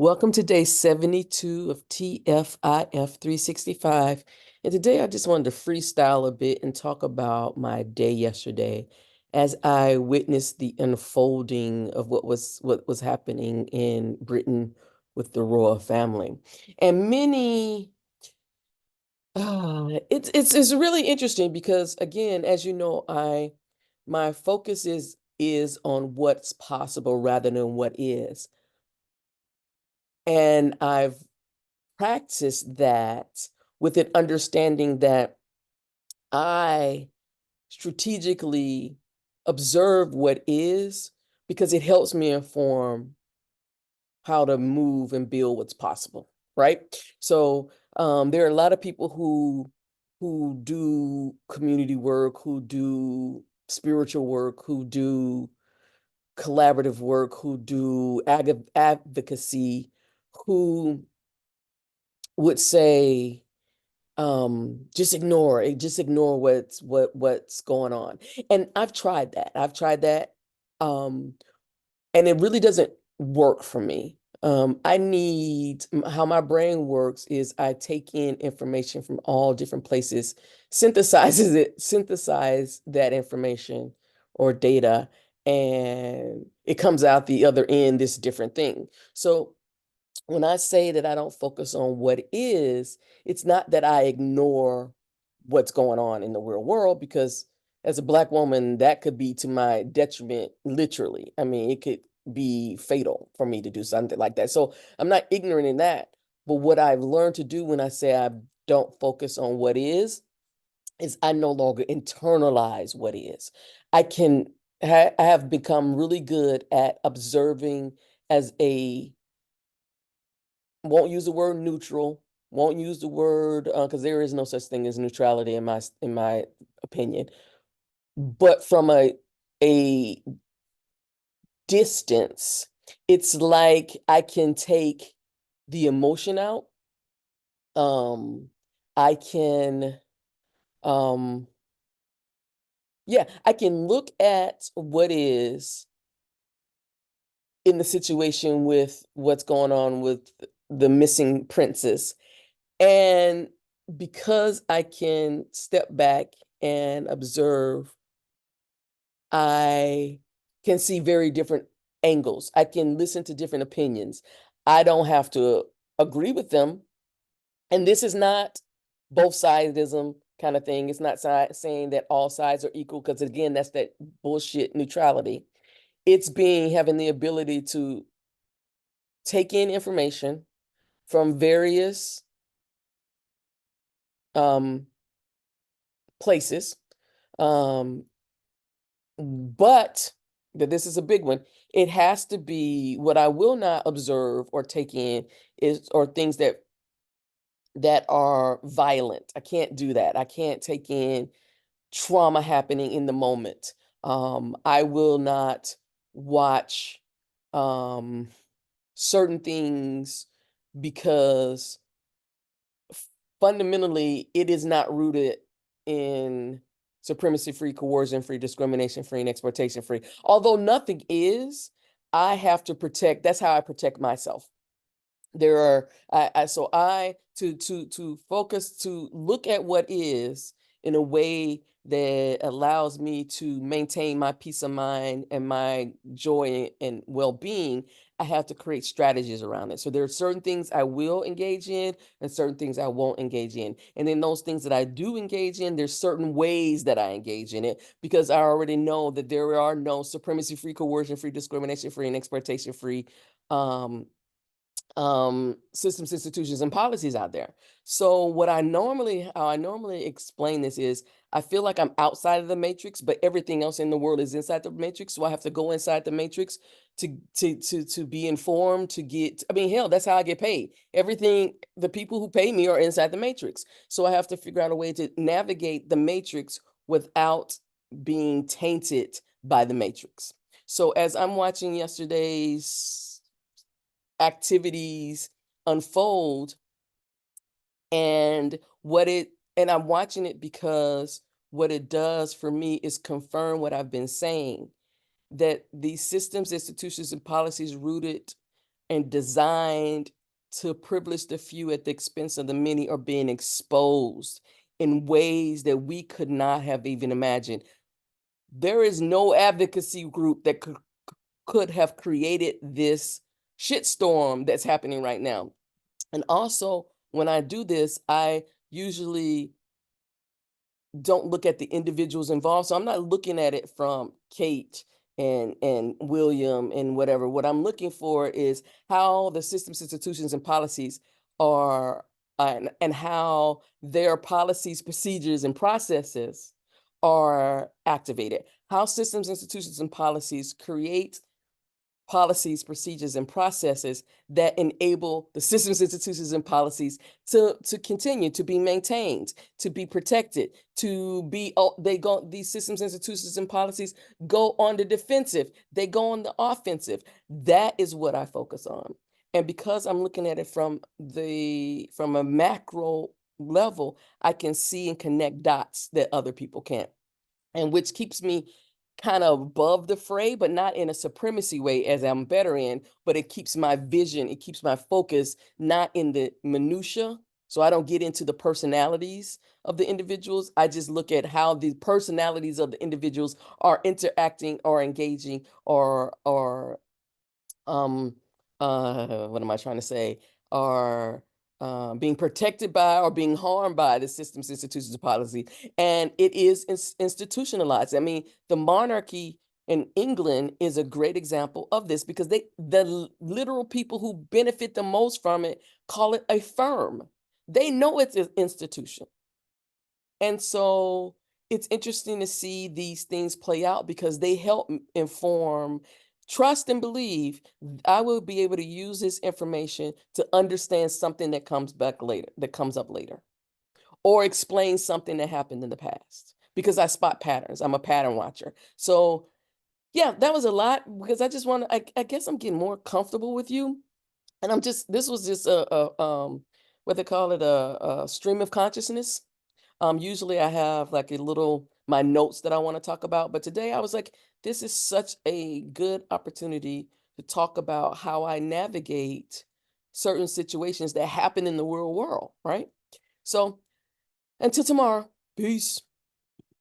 Welcome to day 72 of TFIF 365. And today I just wanted to freestyle a bit and talk about my day yesterday as I witnessed the unfolding of what was happening in Britain with the royal family. And it's really interesting because again, as you know, my focus is on what's possible rather than what is. And I've practice that with an understanding that I strategically observe what is because it helps me inform how to move and build what's possible, right? So there are a lot of people who do community work, who do spiritual work, who do collaborative work, who do advocacy, who would say just ignore what's going on. And I've tried that um and it really doesn't work for me. I need how my brain works is I take in information from all different places, synthesize that information or data, and it comes out the other end this different thing. So when I say that I don't focus on what is, it's not that I ignore what's going on in the real world, because as a Black woman, that could be to my detriment, literally. I mean, it could be fatal for me to do something like that. So I'm not ignorant in that. But what I've learned to do when I say I don't focus on what is I no longer internalize what is. I have become really good at observing as a won't use the word neutral, won't use the word because there is no such thing as neutrality in my opinion. But from a distance, it's like I can take the emotion out. Um, I can um yeah, I can look at what is in the situation with what's going on with the missing princess. And because I can step back and observe, I can see very different angles. I can listen to different opinions. I don't have to agree with them. And this is not both sidism kind of thing. It's not saying that all sides are equal, because again, that's that bullshit neutrality. It's having the ability to take in information from various um, places. Um, but this is a big one. It has to be what I will not observe or take in is or things that are violent. I can't do that. I can't take in trauma happening in the moment. I will not watch um, certain things because fundamentally it is not rooted in supremacy free, coercion free, discrimination free, and exploitation free. Although nothing is, I have to protect. That's how I protect myself. There are so I to focus, to look at what is in a way that allows me to maintain my peace of mind and my joy and well-being. I have to create strategies around it. So there are certain things I will engage in and certain things I won't engage in. And then those things that I do engage in, there's certain ways that I engage in it, because I already know that there are no supremacy free, coercion free, discrimination free, and exploitation free um systems, institutions, and policies out there. So how I normally explain this is I feel like I'm outside of the matrix, but everything else in the world is inside the matrix. So I have to go inside the matrix to be informed, to get, I mean, hell, that's how I get paid. Everything, the people who pay me are inside the matrix. So I have to figure out a way to navigate the matrix without being tainted by the matrix. So as I'm watching yesterday's activities unfold, and I'm watching it because what it does for me is confirm what I've been saying, that these systems, institutions, and policies rooted and designed to privilege the few at the expense of the many are being exposed in ways that we could not have even imagined. There is no advocacy group that could have created this shitstorm that's happening right now. And also, when I do this, I usually don't look at the individuals involved. So I'm not looking at it from Kate and William and whatever. What I'm looking for is how the systems, institutions, and policies are, and how their policies, procedures, and processes are activated. How systems, institutions, and policies create policies, procedures, and processes that enable the systems, institutions, and policies to continue to be maintained, to be protected, to be, these systems, institutions, and policies go on the defensive, they go on the offensive. That is what I focus on. And because I'm looking at it from a macro level, I can see and connect dots that other people can't, and which keeps me kind of above the fray, but not in a supremacy way as I'm better in, but it keeps my vision, it keeps my focus not in the minutia. So I don't get into the personalities of the individuals. I just look at how the personalities of the individuals are interacting or engaging or what am I trying to say, are being protected by or being harmed by the systems, institutions, and policy. And it is institutionalized. I mean, the monarchy in England is a great example of this, because the literal people who benefit the most from it call it a firm. They know it's an institution. And so it's interesting to see these things play out, because they help inform, trust, and believe I will be able to use this information to understand something that comes up later, or explain something that happened in the past, because I spot patterns. I'm a pattern watcher. So yeah, that was a lot, because I just want to, I guess I'm getting more comfortable with you. And this was just what they call it, a stream of consciousness. Usually I have like my notes that I want to talk about, but today I was like, this is such a good opportunity to talk about how I navigate certain situations that happen in the real world, right? So until tomorrow, peace.